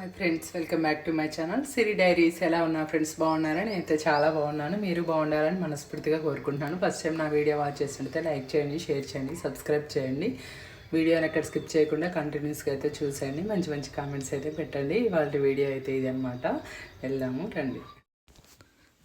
Hi friends, welcome back to my channel Siri diaries. ఎలా ఉన్నా friends? బాగున్నారని నేనైతే చాలా బాగున్నాను. మీరు బాగుండాలని మనస్ఫూర్తిగా కోరుకుంటున్నాను. ఫస్ట్ టైం నా వీడియో వాచ్ చేస్తుంటే లైక్ చేయండి, షేర్ చేయండి, సబ్స్క్రైబ్ చేయండి. వీడియోని ఎక్కడ స్కిప్ చేయకుండా కంటిన్యూస్గా అయితే చూసేయండి. మంచి మంచి కామెంట్స్ అయితే పెట్టండి. ఇవాళ వీడియో అయితే ఇది అనమాట. వెళ్దాము రండి.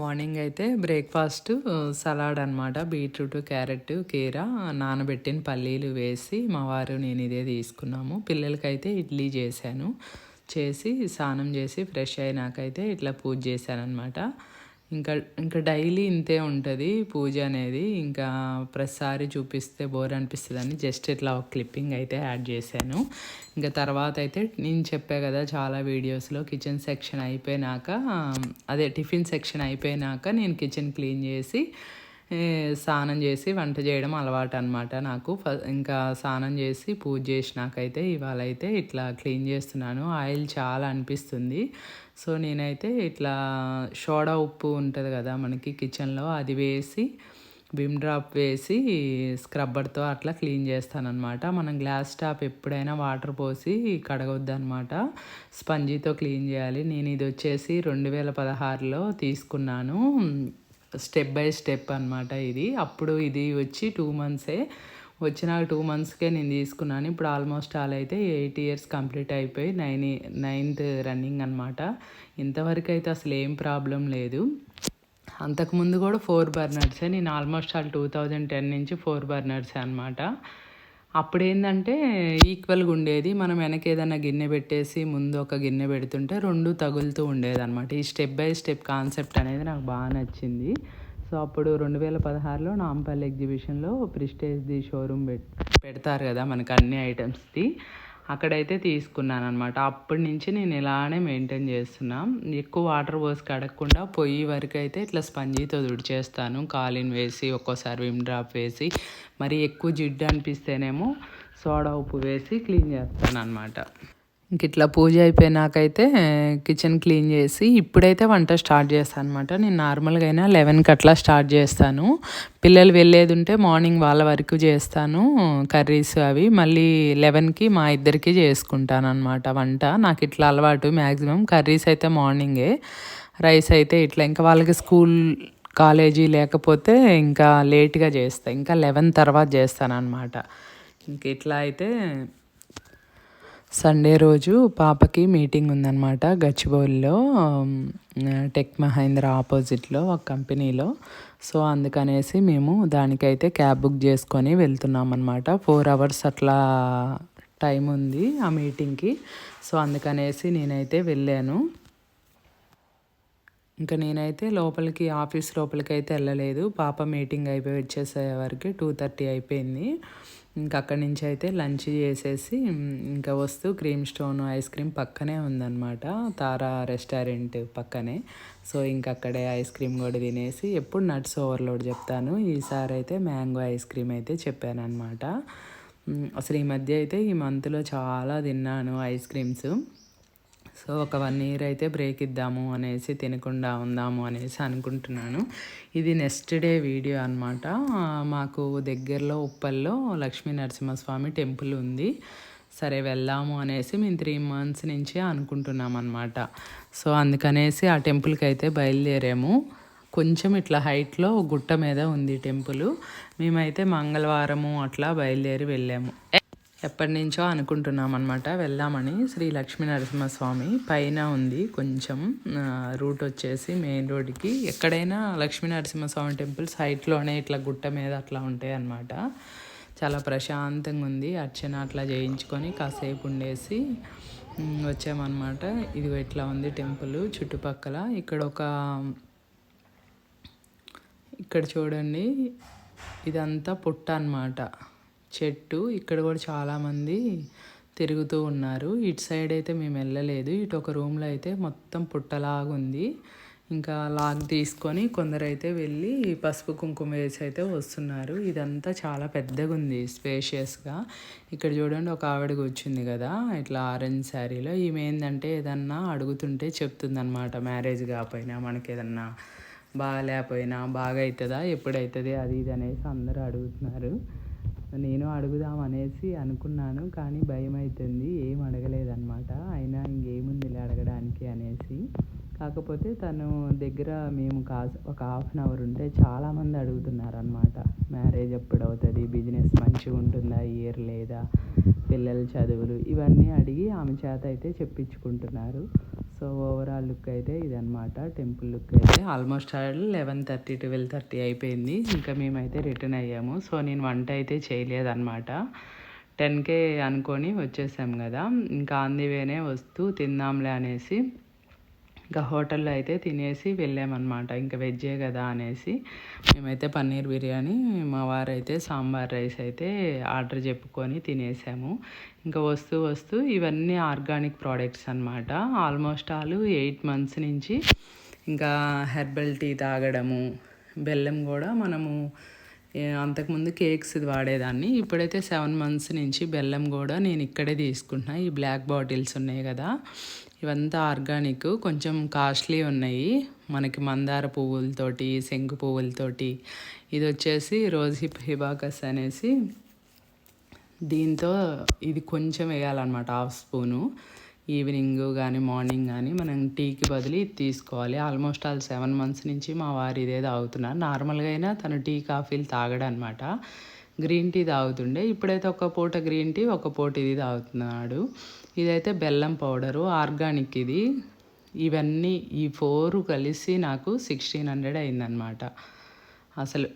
మార్నింగ్ అయితే బ్రేక్ఫాస్ట్ సలాడ్ అనమాట. బీట్రూట్, క్యారెట్, కీర, నానబెట్టిన పల్లీలు వేసి మా వారు నేను ఇదే తీసుకున్నాము. పిల్లలకైతే ఇడ్లీ చేసి స్నానం చేసి ఫ్రెష్ అయినాకైతే ఇట్లా పూజ చేశానమాట. ఇంకా ఇంకా డైలీ ఇంతే ఉంటుంది పూజ అనేది. ఇంకా ప్రతిసారి చూపిస్తే బోర్ అనిపిస్తుందని జస్ట్ ఇట్లా ఒక క్లిప్పింగ్ అయితే యాడ్ చేశాను. ఇంకా తర్వాత అయితే నేను చెప్పా కదా చాలా వీడియోస్లో కిచెన్ సెక్షన్ అయిపోయినాక, అదే టిఫిన్ సెక్షన్ అయిపోయినాక నేను కిచెన్ క్లీన్ చేసి స్నానం చేసి వంట చేయడం అలవాటు అనమాట నాకు. ఇంకా స్నానం చేసి పూజ చేసినాకైతే ఇవాళ అయితే ఇట్లా క్లీన్ చేస్తున్నాను. ఆయిల్ చాలా అనిపిస్తుంది. సో నేనైతే ఇట్లా సోడా ఉప్పు ఉంటుంది కదా మనకి కిచెన్లో, అది వేసి విమ్ డ్రాప్ వేసి స్క్రబ్బర్తో అట్లా క్లీన్ చేస్తానన్నమాట. మనం గ్లాస్ టాప్ ఎప్పుడైనా వాటర్ పోసి కడగొద్దు అనమాట, స్పంజీతో క్లీన్ చేయాలి. నేను ఇది వచ్చేసి 2016లో తీసుకున్నాను. స్టెప్ బై స్టెప్ అనమాట ఇది. అప్పుడు ఇది వచ్చి 2 మంత్సే వచ్చిన 2 మంత్స్కే నేను తీసుకున్నాను. ఇప్పుడు ఆల్మోస్ట్ అయితే 8 ఇయర్స్ కంప్లీట్ అయిపోయి 9th రన్నింగ్ అనమాట. ఇంతవరకు అయితే అసలు ఏం ప్రాబ్లం లేదు. అంతకుముందు కూడా 4 బర్నర్సే. నేను ఆల్మోస్ట్ 2010 నుంచి 4 బర్నర్సే అనమాట. అప్పుడు ఏంటంటే ఈక్వల్గా ఉండేది. మనం వెనక ఏదైనా గిన్నె పెట్టేసి ముందు ఒక గిన్నె పెడుతుంటే 2 తగులుతూ ఉండేది అనమాట. ఈ స్టెప్ బై స్టెప్ కాన్సెప్ట్ అనేది నాకు బాగా నచ్చింది. సో అప్పుడు 2016లో నాంపల్లి ఎగ్జిబిషన్లో ప్రిస్టేజ్ది షోరూమ్ పెడతారు కదా మనకు అన్ని ఐటమ్స్ది, అక్కడైతే తీసుకున్నాను అనమాట. అప్పటి నుంచి నేను ఇలానే మెయింటైన్ చేస్తున్నా. ఎక్కువ వాటర్ పోసి కడగకుండా పొయ్యి వరకు అయితే ఇట్లా స్పంజీతో తుడిచేస్తాను. కాలిన్ వేసి ఒక్కోసారి విమ్ డ్రాప్ వేసి, మరి ఎక్కువ జిడ్డు అనిపిస్తేనేమో సోడా ఉప్పు వేసి క్లీన్ చేస్తాను అనమాట. ఇంక ఇట్లా పూజ అయిపోయినాకైతే కిచెన్ క్లీన్ చేసి ఇప్పుడైతే వంట స్టార్ట్ చేస్తాను అనమాట. నేను నార్మల్గా అయినా 11కి అట్లా స్టార్ట్ చేస్తాను. పిల్లలు వెళ్ళేది ఉంటే మార్నింగ్ వాళ్ళ వరకు చేస్తాను కర్రీస్ అవి. మళ్ళీ 11కి మా ఇద్దరికి చేసుకుంటాను అనమాట వంట. నాకు ఇట్లా అలవాటు. మ్యాక్సిమం కర్రీస్ అయితే మార్నింగే, రైస్ అయితే ఇట్లా ఇంకా వాళ్ళకి స్కూల్ కాలేజీ లేకపోతే ఇంకా లేట్గా చేస్తాను. ఇంకా 11 తర్వాత చేస్తాను అనమాట. ఇంక ఇట్లా అయితే సండే రోజు పాపకి మీటింగ్ ఉందన్నమాట గచ్చిబౌలిలో, టెక్ మహేంద్ర ఆపోజిట్లో ఒక కంపెనీలో. సో అందుకనేసి మేము దానికైతే క్యాబ్ బుక్ చేసుకొని వెళ్తున్నాం అనమాట. 4 hours అట్లా టైం ఉంది ఆ మీటింగ్కి. సో అందుకనేసి నేనైతే వెళ్ళాను. ఇంకా నేనైతే ఆఫీస్ లోపలికి అయితే వెళ్ళలేదు. పాప మీటింగ్ అయిపోయి వచ్చేసే వరకు 2:30 అయిపోయింది. ఇంకా అక్కడి నుంచి అయితే లంచ్ చేసేసి ఇంకా వస్తూ క్రీమ్ స్టోన్ ఐస్ క్రీమ్ పక్కనే ఉందన్నమాట, తారా రెస్టారెంట్ పక్కనే. సో ఇంకా అక్కడే ఐస్ క్రీమ్ కూడా తినేసి, ఎప్పుడు నట్స్ ఓవర్లోడ్ చెప్తాను, ఈసారి అయితే మ్యాంగో ఐస్ క్రీమ్ అయితే చెప్పాను అనమాట. అసలు ఈ మంత్లో చాలా తిన్నాను ఐస్ క్రీమ్స్. సో ఒక 1 year అయితే బ్రేక్ ఇద్దాము అనేసి, తినకుండా ఉందాము అనేసి అనుకుంటున్నాను. ఇది నెక్స్ట్ డే వీడియో అనమాట. మాకు దగ్గరలో ఉప్పల్లో లక్ష్మీ నరసింహస్వామి టెంపుల్ ఉంది. సరే వెళ్దాము అనేసి మేము 3 months నుంచి అనుకుంటున్నాం అనమాట. సో అందుకనేసి ఆ టెంపుల్కి అయితే బయలుదేరాము. కొంచెం ఇట్లా హైట్లో గుట్ట మీద ఉంది టెంపుల్. మేమైతే మంగళవారము అట్లా బయలుదేరి వెళ్ళాము. ఎప్పటి నుంచో అనుకుంటున్నాం అనమాట వెళ్దామని. శ్రీ లక్ష్మీ నరసింహస్వామి పైన ఉంది కొంచెం రూట్ వచ్చేసి మెయిన్ రోడ్కి. ఎక్కడైనా లక్ష్మీ నరసింహస్వామి టెంపుల్ సైట్లోనే ఇట్లా గుట్ట మీద అట్లా ఉంటాయి అన్నమాట. చాలా ప్రశాంతంగా ఉంది. అర్చన అట్లా చేయించుకొని కాసేపు ఉండేసి వచ్చామన్నమాట. ఇది ఇట్లా ఉంది టెంపుల్ చుట్టుపక్కల. ఇక్కడ చూడండి, ఇదంతా పుట్ట అన్నమాట, చెట్టు. ఇక్కడ కూడా చాలామంది తిరుగుతూ ఉన్నారు. ఇటు సైడ్ అయితే మేము వెళ్ళలేదు. ఇటు ఒక రూమ్లో అయితే మొత్తం పుట్టలాగుంది. ఇంకా లాగ్ తీసుకొని కొందరైతే వెళ్ళి పసుపు కుంకుమ వేసి అయితే వస్తున్నారు. ఇదంతా చాలా పెద్దగా ఉంది, స్పేషియస్గా. ఇక్కడ చూడండి, ఒక ఆవిడ కూర్చుంది కదా ఇట్లా ఆరెంజ్ శారీలో. ఈమె ఏంటంటే ఏదన్నా అడుగుతుంటే చెప్తుందన్నమాట. మ్యారేజ్ కాకపోయినా మనకి ఏదన్నా బాగాలేకపోయినా బాగా అవుతుందా, ఎప్పుడవుతుంది, అది ఇది అనేసి అందరూ అడుగుతున్నారు. నేను అడుగుదాం అనేసి అనుకున్నాను, కానీ భయం అవుతుంది, ఏం అడగలేదన్నమాట. అయినా ఇంకేముంది అనేసి. కాకపోతే తను దగ్గర మేము ఒక హాఫ్ అన్ అవర్ ఉంటే చాలామంది అడుగుతున్నారనమాట, మ్యారేజ్ ఎప్పుడు అవుతుంది, బిజినెస్ మంచిగా ఉంటుందా, ఇయర్ లేదా, పిల్లల చదువులు, ఇవన్నీ అడిగి ఆమె చేత అయితే చెప్పించుకుంటున్నారు. సో ఓవరాల్ లుక్ అయితే ఇదనమాట. టెంపుల్ లుక్ అయితే ఆల్మోస్ట్ 11:30 12:30 అయిపోయింది. ఇంకా మేమైతే రిటర్న్ అయ్యాము. సో నేను వంట అయితే చేయలేదన్నమాట. 10కే అనుకొని వచ్చేసాం కదా, ఇంకా ఆన్ ది వేనే వస్తూ తిందాంలే అనేసి ఇంకా హోటల్లో అయితే తినేసి వెళ్ళామన్నమాట. ఇంకా వెజ్జే కదా అనేసి మేమైతే పన్నీర్ బిర్యానీ, మా వారైతే సాంబార్ రైస్ అయితే ఆర్డర్ చెప్పుకొని తినేసాము. ఇంకా వస్తూ వస్తూ ఇవన్నీ ఆర్గానిక్ ప్రోడక్ట్స్ అనమాట. ఆల్మోస్ట్ 8 months నుంచి ఇంకా హెర్బల్ టీ తాగడము, బెల్లం కూడా మనము అంతకుముందు కేక్స్ వాడేదాన్ని, ఇప్పుడైతే 7 months నుంచి బెల్లం కూడా నేను ఇక్కడే తీసుకుంటున్నా. ఈ బ్లాక్ బాటిల్స్ ఉన్నాయి కదా, ఇవంతా ఆర్గానిక్, కొంచెం కాస్ట్లీ ఉన్నాయి. మనకి మందార పువ్వులతోటి, శంకు పువ్వులతోటి, ఇది వచ్చేసి రోజ్ హిబాకస్ అనేసి, దీంతో ఇది కొంచెం వేయాలన్నమాట, 1/2 స్పూను. ఈవినింగ్ కానీ మార్నింగ్ కానీ మనం టీకి బదులు ఇది తీసుకోవాలి. ఆల్మోస్ట్ 7 months నుంచి మా వారు ఇదే తాగుతున్నారు. నార్మల్గా అయినా తను టీ కాఫీలు తాగడనమాట, గ్రీన్ టీ తాగుతుండే. ఇప్పుడైతే ఒక పూట గ్రీన్ టీ, ఒక పూట ఇది తాగుతున్నాడు. ఇదైతే బెల్లం పౌడరు, ఆర్గానిక్ ఇది. ఇవన్నీ ఈ 4 కలిసి నాకు 1600 అయిందనమాట. అసలు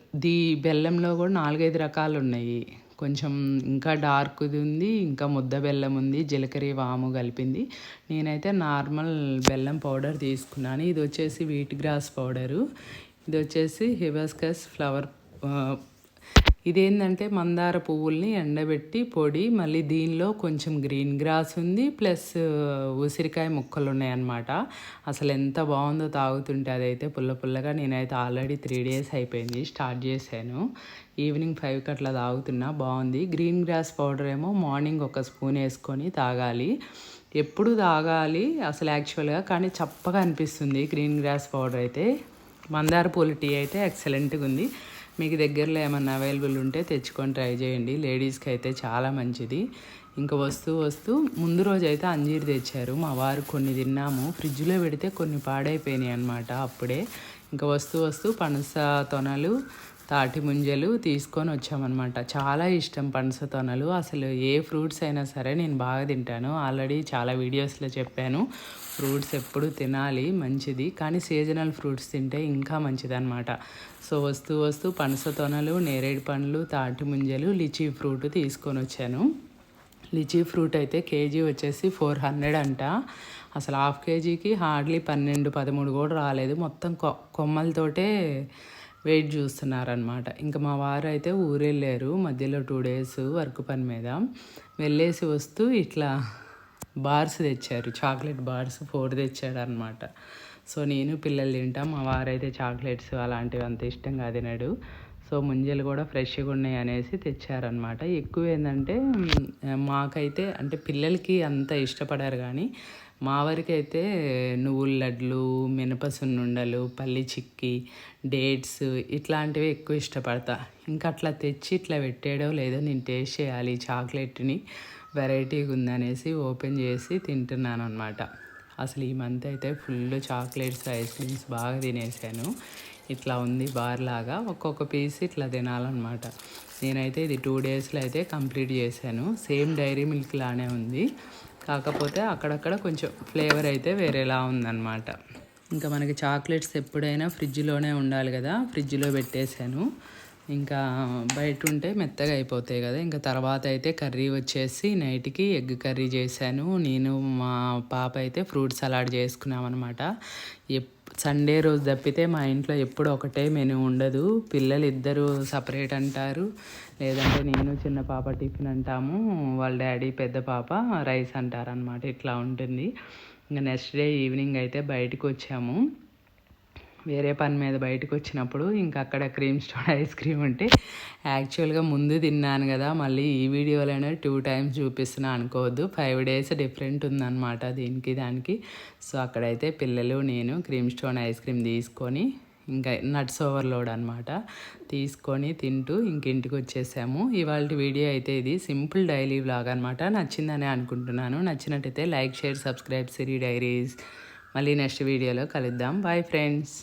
బెల్లంలో కూడా 4-5 రకాలు ఉన్నాయి. కొంచెం ఇంకా డార్క్ది ఉంది, ఇంకా ముద్ద బెల్లం ఉంది, జీలకర్ర వాము కలిపింది. నేనైతే నార్మల్ బెల్లం పౌడర్ తీసుకున్నాను. ఇది వచ్చేసి వీట్ గ్రాస్ పౌడరు, ఇది వచ్చేసి హిబాస్కస్ ఫ్లవర్. ఇదేంటంటే మందార పువ్వుల్ని ఎండబెట్టి పొడి, మళ్ళీ దీనిలో కొంచెం గ్రీన్ గ్రాస్ ఉంది, ప్లస్ ఉసిరికాయ ముక్కలు ఉన్నాయన్నమాట. అసలు ఎంత బాగుందో తాగుతుంటే, అదైతే పుల్ల పుల్లగా. నేనైతే ఆల్రెడీ 3 days అయిపోయింది స్టార్ట్ చేశాను. ఈవినింగ్ 5కి అట్లా తాగుతున్నా, బాగుంది. గ్రీన్ గ్రాస్ పౌడర్ ఏమో మార్నింగ్ 1 స్పూన్ వేసుకొని తాగాలి, ఎప్పుడు తాగాలి అసలు యాక్చువల్గా, కానీ చప్పగా అనిపిస్తుంది గ్రీన్ గ్రాస్ పౌడర్ అయితే. మందార పూల టీ అయితే ఎక్సలెంట్గా ఉంది. మీకు దగ్గరలో ఏమన్నా అవైలబుల్ ఉంటే తెచ్చుకొని ట్రై చేయండి, లేడీస్కి అయితే చాలా మంచిది. ఇంకా వస్తూ ముందు రోజు అయితే అంజీర్ తెచ్చారు మా వారు, కొన్ని తిన్నాము. ఫ్రిడ్జ్లో పెడితే కొన్ని పాడైపోయినాయి అనమాట అప్పుడే. ఇంకా వస్తూ పనస తొనలు, తాటి ముంజలు తీసుకొని వచ్చామన్నమాట. చాలా ఇష్టం పనస తొనలు. అసలు ఏ ఫ్రూట్స్ అయినా సరే నేను బాగా తింటాను. ఆల్రెడీ చాలా వీడియోస్లో చెప్పాను, ఫ్రూట్స్ ఎప్పుడు తినాలి, మంచిది. కానీ సీజనల్ ఫ్రూట్స్ తింటే ఇంకా మంచిది అనమాట. సో వస్తూ పనస తొనలు, నేరేడు పండ్లు, తాటి ముంజలు, లిచీ ఫ్రూట్ తీసుకొని వచ్చాను. లిచీ ఫ్రూట్ అయితే కేజీ వచ్చేసి 400 అంట. అసలు హాఫ్ కేజీకి హార్డ్లీ 12-13 కూడా రాలేదు. మొత్తం కొమ్మలతోటే వెయిట్ చూస్తున్నారనమాట. ఇంకా మా వారు అయితే ఊరు వెళ్ళారు మధ్యలో 2 days వర్క్ పని మీద. వెళ్ళేసి వస్తూ ఇట్లా బార్స్ తెచ్చారు, చాక్లెట్ బార్స్ 4 తెచ్చాడు అనమాట. సో నేను పిల్లలు తింటాం, మా వారైతే చాక్లెట్స్ అలాంటివి అంత ఇష్టంగా తినడు. సో ముంజలు కూడా ఫ్రెష్గా ఉన్నాయి అనేసి తెచ్చారనమాట. ఎక్కువ ఏంటంటే మాకైతే, అంటే పిల్లలకి అంత ఇష్టపడారు, కానీ మా వరకు అయితే నువ్వుల లడ్లు, మినప సున్నుండలు, పల్లి చిక్కీ, డేట్స్ ఇట్లాంటివి ఎక్కువ ఇష్టపడతా. ఇంకా అట్లా తెచ్చి ఇట్లా పెట్టాడో లేదో నేను టేస్ట్ చేయాలి, చాక్లెట్ని వెరైటీగా ఉందనేసి ఓపెన్ చేసి తింటున్నాను అనమాట. అసలు ఈ మంత్ అయితే ఫుల్ చాక్లెట్స్, ఐస్ క్రీమ్స్ బాగా తినేసాను. ఇట్లా ఉంది బార్ లాగా, ఒక్కొక్క పీస్ ఇట్లా తినాలన్నమాట. నేనైతే ఇది 2 daysలో అయితే కంప్లీట్ చేశాను. సేమ్ డైరీ మిల్క్ లానే ఉంది, కాకపోతే అక్కడక్కడ కొంచెం ఫ్లేవర్ అయితే వేరేలా ఉందన్నమాట. ఇంకా మనకి చాక్లెట్స్ ఎప్పుడైనా ఫ్రిడ్జ్లోనే ఉండాలి కదా, ఫ్రిడ్జ్లో పెట్టేశాను. ఇంకా బయట ఉంటే మెత్తగా అయిపోతాయి కదా. ఇంకా తర్వాత అయితే కర్రీ వచ్చేసి నైట్కి ఎగ్ కర్రీ చేశాను. నేను మా పాప అయితే ఫ్రూట్ సలాడ్ చేసుకున్నామన్నమాట. సండే రోజు తప్పితే మా ఇంట్లో ఎప్పుడు ఒకటే మెనూ ఉండదు. పిల్లలు ఇద్దరు సపరేట్ అంటారు, లేదంటే నేను చిన్న పాప టిఫిన్ అంటాము, వాళ్ళ డాడీ పెద్ద పాప రైస్ అంటారనమాట. ఇట్లా ఉంటుంది. ఇంకా నెక్స్ట్ డే ఈవినింగ్ అయితే బయటకు వచ్చాము. వేరే పని మీద బయటకు వచ్చినప్పుడు ఇంకా అక్కడ క్రీమ్ స్టోన్ ఐస్ క్రీమ్ ఉంటే, యాక్చువల్గా ముందు తిన్నాను కదా, మళ్ళీ ఈ వీడియోలోనే 2 times చూపిస్తున్నా అనుకోవద్దు. 5 days డిఫరెంట్ ఉందన్నమాట దీనికి దానికి. సో అక్కడైతే పిల్లలు నేను క్రీమ్ స్టోన్ ఐస్ క్రీమ్ తీసుకొని, ఇంకా నట్స్ ఓవర్లోడ్ అనమాట, తీసుకొని తింటూ ఇంటికి వచ్చేసాము. ఇవాళ వీడియో అయితే ఇది సింపుల్ డైలీ వ్లాగ్ అనమాట. నచ్చిందని అనుకుంటున్నాను. నచ్చినట్టయితే like, share, subscribe Siri diaries. మళ్ళీ నెక్స్ట్ వీడియోలో కలుద్దాం. Bye friends.